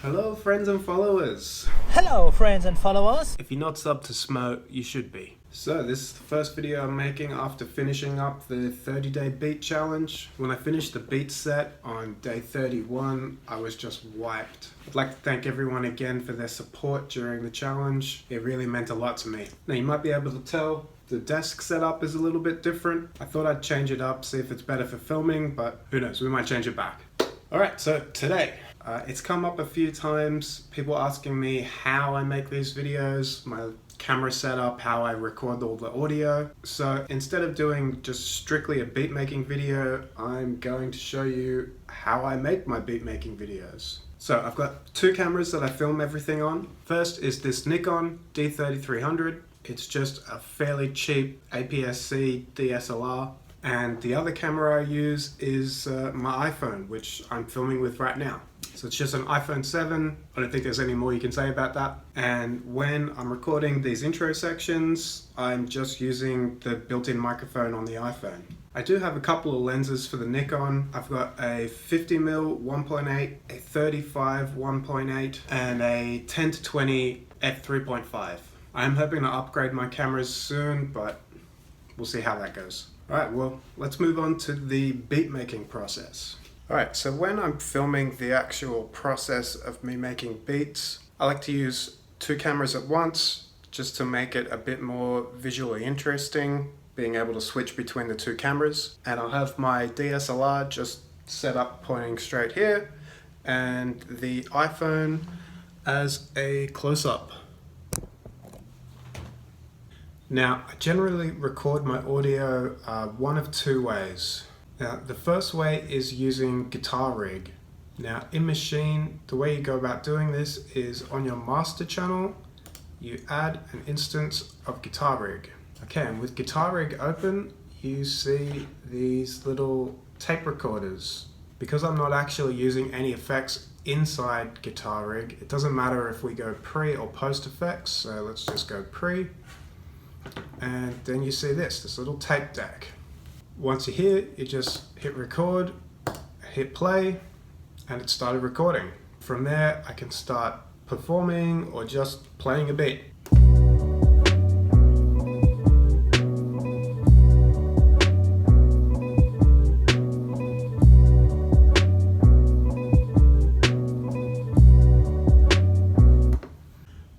Hello friends and followers. Hello friends and followers. If you're not subbed to Smoe, you should be. So this is the first video I'm making after finishing up the 30-day beat challenge. When I finished the beat set on day 31, I was just wiped. I'd like to thank everyone again for their support during the challenge. It really meant a lot to me. Now you might be able to tell the desk setup is a little bit different. I thought I'd change it up, see if it's better for filming, but who knows, we might change it back. Alright, so today, it's come up a few times, people asking me how I make these videos, my camera setup, how I record all the audio. So instead of doing just strictly a beat making video, I'm going to show you how I make my beat making videos. So I've got two cameras that I film everything on. First is this Nikon D3300. It's just a fairly cheap APS-C DSLR. And the other camera I use is my iPhone, which I'm filming with right now. So it's just an iPhone 7. I don't think there's any more you can say about that. And when I'm recording these intro sections, I'm just using the built-in microphone on the iPhone. I do have a couple of lenses for the Nikon. I've got a 50mm 1.8, a 35 1.8, and a 10 to 20 f3.5. I'm hoping to upgrade my cameras soon, but we'll see how that goes. Alright, well, let's move on to the beat making process. Alright, so when I'm filming the actual process of me making beats, I like to use two cameras at once just to make it a bit more visually interesting, being able to switch between the two cameras. And I'll have my DSLR just set up pointing straight here, and the iPhone as a close-up. Now, I generally record my audio one of two ways. Now, the first way is using iRig. Now, in Maschine, the way you go about doing this is on your master channel, you add an instance of iRig. Okay, and with iRig open, you see these little tape recorders. Because I'm not actually using any effects inside iRig, it doesn't matter if we go pre or post effects, so let's just go pre. And then you see this little tape deck. Once you're here, you just hit record, hit play, and it started recording. From there, I can start performing or just playing a beat.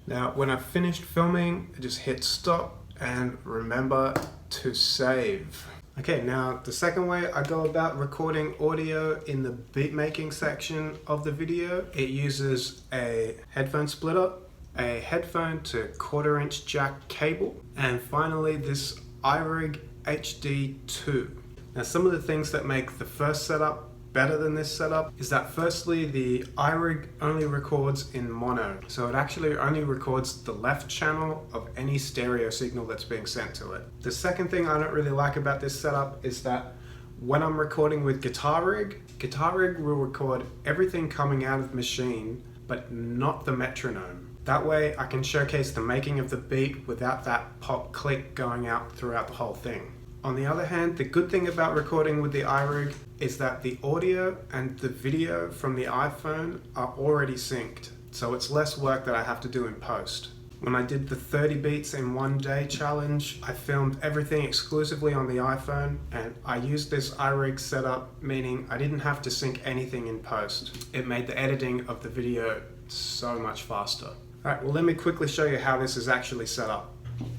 Now, when I've finished filming, I just hit stop and remember to save. Okay, now the second way I go about recording audio in the beat making section of the video, it uses a headphone splitter, a headphone to 1/4" jack cable, and finally this iRig HD2. Now some of the things that make the first setup better than this setup is that firstly the iRig only records in mono, so it actually only records the left channel of any stereo signal that's being sent to it. The second thing I don't really like about this setup is that when I'm recording with iRig will record everything coming out of Maschine but not the metronome. That way I can showcase the making of the beat without that pop click going out throughout the whole thing. On the other hand, the good thing about recording with the iRig is that the audio and the video from the iPhone are already synced, so it's less work that I have to do in post. When I did the 30 beats in one day challenge, I filmed everything exclusively on the iPhone, and I used this iRig setup, meaning I didn't have to sync anything in post. It made the editing of the video so much faster. Alright, well let me quickly show you how this is actually set up.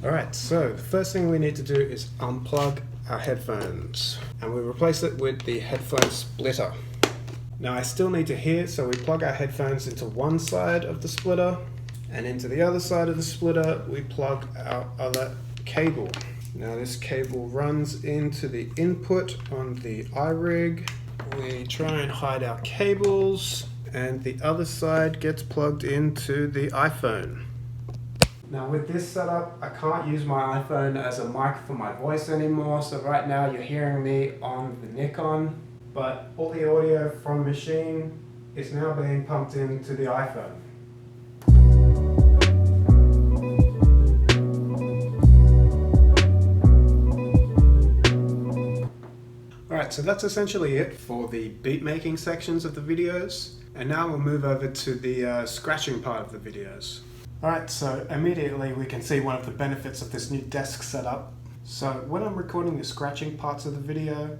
Alright, so the first thing we need to do is unplug our headphones, and we replace it with the headphone splitter. Now I still need to hear, so we plug our headphones into one side of the splitter, and into the other side of the splitter we plug our other cable. Now this cable runs into the input on the iRig. We try and hide our cables, and the other side gets plugged into the iPhone. Now with this setup, I can't use my iPhone as a mic for my voice anymore, so right now you're hearing me on the Nikon, but all the audio from Maschine is now being pumped into the iPhone. Alright, so that's essentially it for the beat making sections of the videos. And now we'll move over to the scratching part of the videos. Alright, so immediately we can see one of the benefits of this new desk setup. So when I'm recording the scratching parts of the video,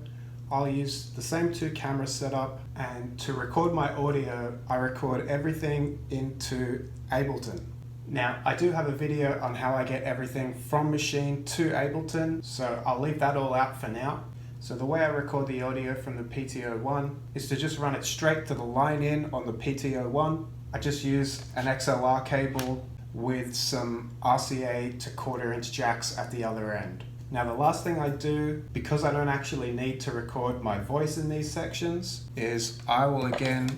I'll use the same two camera setup, and to record my audio, I record everything into Ableton. Now, I do have a video on how I get everything from Maschine to Ableton, so I'll leave that all out for now. So the way I record the audio from the PTO1 is to just run it straight to the line in on the PTO1. I just use an XLR cable with some RCA to 1/4 inch jacks at the other end. Now the last thing I do, because I don't actually need to record my voice in these sections, is I will again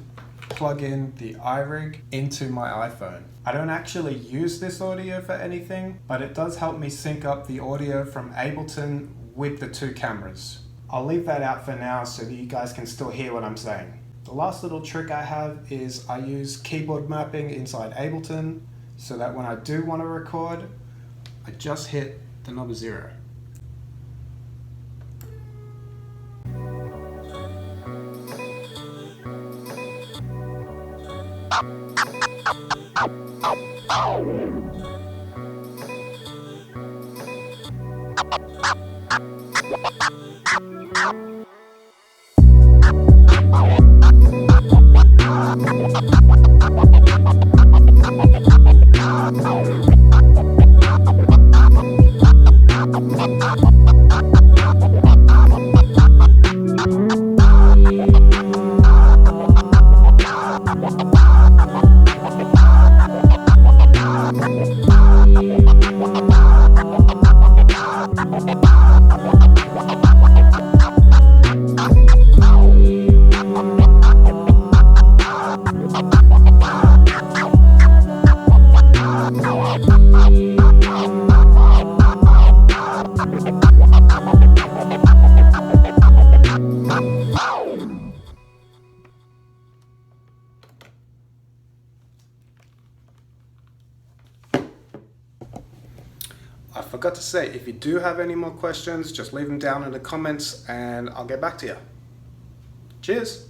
plug in the iRig into my iPhone. I don't actually use this audio for anything, but it does help me sync up the audio from Ableton with the two cameras. I'll leave that out for now so that you guys can still hear what I'm saying. The last little trick I have is I use keyboard mapping inside Ableton so that when I do want to record, I just hit the number 0. I forgot to say, if you do have any more questions, just leave them down in the comments and I'll get back to you. Cheers!